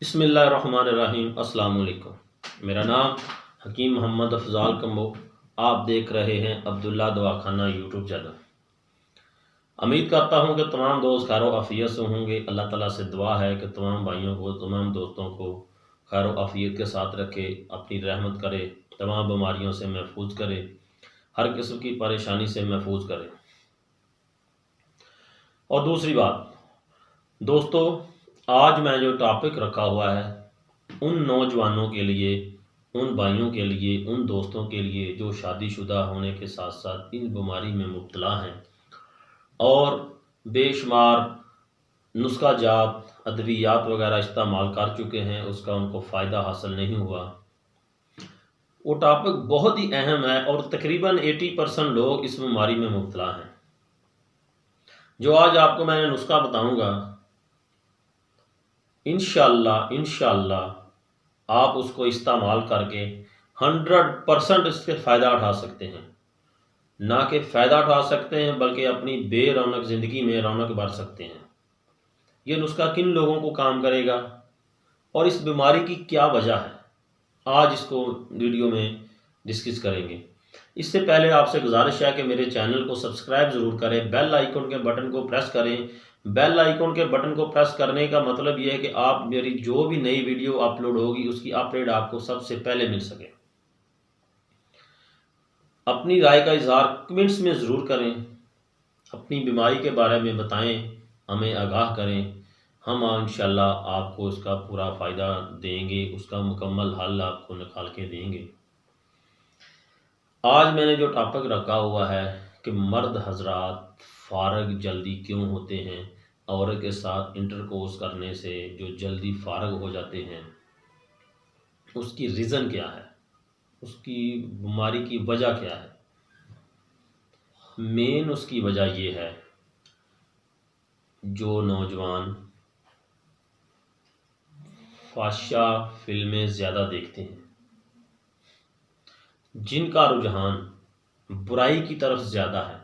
बिस्मिल्लाहिर्रहमानिर्रहीम। अस्सलाम वालेकुम। मेरा नाम हकीम मोहम्मद अफजाल कम्बो। आप देख रहे हैं अब्दुल्ला दवाखाना यूट्यूब चैनल। उम्मीद करता हूं कि तमाम दोस्त खैर आफियत से होंगे। अल्लाह ताला से दुआ है कि तमाम भाइयों को, तमाम दोस्तों को खैर आफियत के साथ रखे, अपनी रहमत करे, तमाम बीमारियों से महफूज करे, हर किस्म की परेशानी से महफूज करे। और दूसरी बात दोस्तों, आज मैं जो टॉपिक रखा हुआ है उन नौजवानों के लिए, उन भाइयों के लिए, उन दोस्तों के लिए जो शादीशुदा होने के साथ साथ इन बीमारी में मुब्तला हैं और बेशुमार नुस्खा जात अद्वियात वगैरह इस्तेमाल कर चुके हैं, उसका उनको फ़ायदा हासिल नहीं हुआ। वो टॉपिक बहुत ही अहम है और तकरीबन 80% लोग इस बीमारी में मुब्तला हैं। जो आज आपको मैं नुस्खा बताऊंगा, इंशाअल्लाह आप उसको इस्तेमाल करके 100% इसके फ़ायदा उठा सकते हैं। ना कि फ़ायदा उठा सकते हैं बल्कि अपनी बेरौनक ज़िंदगी में रौनक भर सकते हैं। ये नुस्खा किन लोगों को काम करेगा और इस बीमारी की क्या वजह है, आज इसको वीडियो में डिस्कस करेंगे। इससे पहले आपसे गुजारिश है कि मेरे चैनल को सब्सक्राइब ज़रूर करें, बेल आइकन के बटन को प्रेस करें। बेल आइकन के बटन को प्रेस करने का मतलब यह है कि आप मेरी जो भी नई वीडियो अपलोड होगी उसकी अपडेट आपको सबसे पहले मिल सके। अपनी राय का इजहार कमेंट्स में ज़रूर करें, अपनी बीमारी के बारे में बताएं, हमें आगाह करें। हम इंशाल्लाह आपको इसका पूरा फ़ायदा देंगे, उसका मुकम्मल हल आपको निकाल के देंगे। आज मैंने जो टॉपिक रखा हुआ है कि मर्द हजरात फारग जल्दी क्यों होते हैं, औरत के साथ इंटरकोर्स करने से जो जल्दी फारग हो जाते हैं, उसकी रीज़न क्या है, उसकी बीमारी की वजह क्या है। मेन उसकी वजह ये है, जो नौजवान फाशा फिल्में ज़्यादा देखते हैं, जिनका रुझान बुराई की तरफ ज़्यादा है,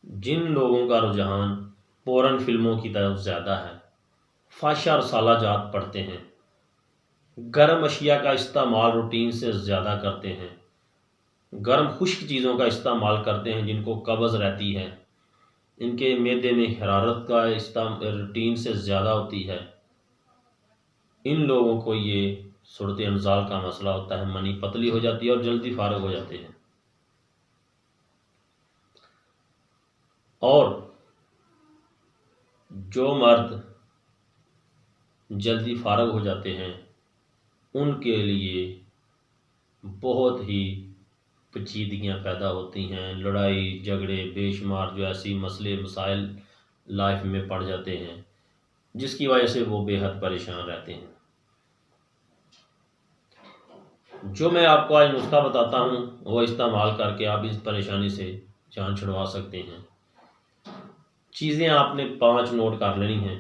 जिन लोगों का रुझान पोरन फिल्मों की तरफ ज़्यादा है, फाशा रसाला जात पढ़ते हैं, गर्म अशिया का इस्तेमाल रूटीन से ज़्यादा करते हैं, गर्म खुश्क चीज़ों का इस्तेमाल करते हैं जिनको कब्ज़ रहती है, इनके मैदे में हरारत का रूटीन से ज़्यादा होती है, इन लोगों को ये सूरत इंजाल का मसला होता है, मनी पतली हो जाती है और जल्दी फारग हो जाते हैं। और जो मर्द जल्दी फारग हो जाते हैं उनके लिए बहुत ही पेचीदगियाँ पैदा होती हैं, लड़ाई झगड़े बेशुमार जो ऐसी मसले मसाइल लाइफ में पड़ जाते हैं, जिसकी वजह से वो बेहद परेशान रहते हैं। जो मैं आपको आज नुस्खा बताता हूँ वो इस्तेमाल करके आप इस परेशानी से जान छुड़वा सकते हैं। चीज़ें आपने 5 नोट कर लेनी हैं,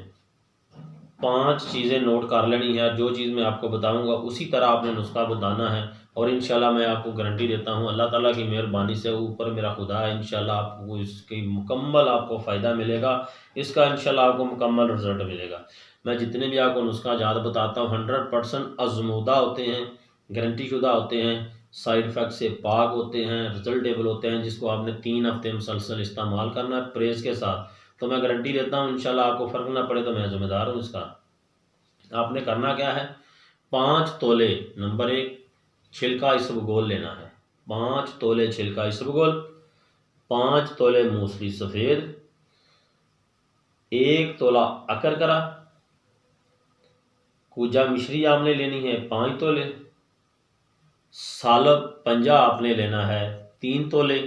5 चीज़ें नोट कर लेनी है। जो चीज़ मैं आपको बताऊंगा उसी तरह आपने नुस्खा बताना है और इंशाल्लाह मैं आपको गारंटी देता हूँ, अल्लाह ताला की मेहरबानी से, ऊपर मेरा खुदा है, इंशाल्लाह आपको इसकी मुकम्मल आपको फ़ायदा मिलेगा, इसका इंशाल्लाह आपको मुकम्मल रिजल्ट मिलेगा। मैं जितने भी आपको नुस्खा जात बताता हूँ 100% आजमूदा होते हैं, गारंटी शुदा होते हैं, साइड इफ़ेक्ट से पाक होते हैं, रिजल्टेबल होते हैं, जिसको आपने 3 हफ्ते मुसलसल इस्तेमाल करना है परहेज़ के साथ। तो मैं गारंटी देता हूँ इंशाल्लाह आपको फ़र्क ना पड़े तो मैं ज़िम्मेदार हूँ इसका। आपने करना क्या है, 5 तोले, नंबर 1 छिलका इसबगोल लेना है, 5 तोले छिलका इसबगोल, 5 तोले मूसली सफ़ेद, 1 तोला अकरकरा, कूजा मिश्री आपने लेनी है 5 तोले, सालब पंजा आपने लेना है 3 तोले।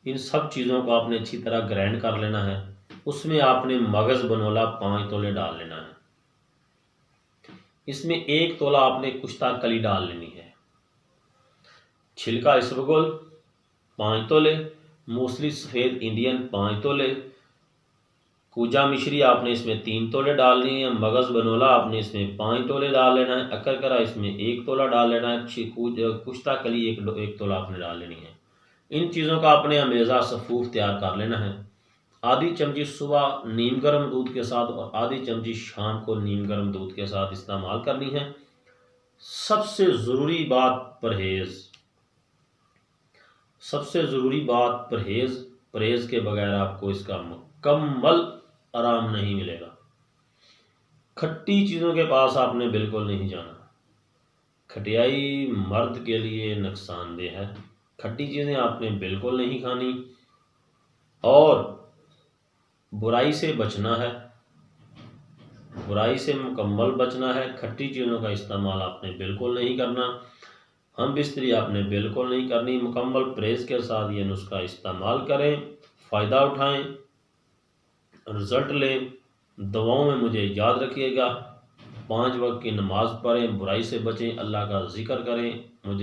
इन सब चीज़ों को आपने अच्छी तरह ग्राइंड कर लेना है। उसमें आपने मगज़ बनोला 5 तोले डाल लेना है। इसमें 1 तोला आपने कुश्ता कली डाल लेनी है। छिलका इसबगोल 5 तोले, मूसली सफ़ेद इंडियन 5 तोले, कूजा मिश्री आपने इसमें 3 तोले डालनी है, मगज़ बनोला आपने इसमें 5 तोले डाल लेना है, अकरकरा इसमें 1 तोला डाल लेना है, कुश्ता कली 1 तोला आपने डाल लेनी है। इन चीज़ों का आपने अमेज़ा सफ़ूफ तैयार कर लेना है। आधी चमची सुबह नीम गर्म दूध के साथ और आधी चमची शाम को नीम गर्म दूध के साथ इस्तेमाल करनी है। सबसे ज़रूरी बात परहेज़, सबसे ज़रूरी बात परहेज़। परहेज़ के बगैर आपको इसका मुकम्मल आराम नहीं मिलेगा। खट्टी चीज़ों के पास आपने बिल्कुल नहीं जाना। खटियाई मर्द के लिए नुकसानदेह है। खट्टी चीज़ें आपने बिल्कुल नहीं खानी और बुराई से बचना है, बुराई से मुकम्मल बचना है। खट्टी चीज़ों का इस्तेमाल आपने बिल्कुल नहीं करना। हम बिस्तरी आपने बिल्कुल नहीं करनी। मुकम्मल परहेज़ के साथ ये नुस्खा इस्तेमाल करें, फ़ायदा उठाएं, रिज़ल्ट लें। दवाओं में मुझे याद रखिएगा। 5 वक्त की नमाज़ पढ़ें, बुराई से बचें, अल्लाह का ज़िक्र करें। मुझे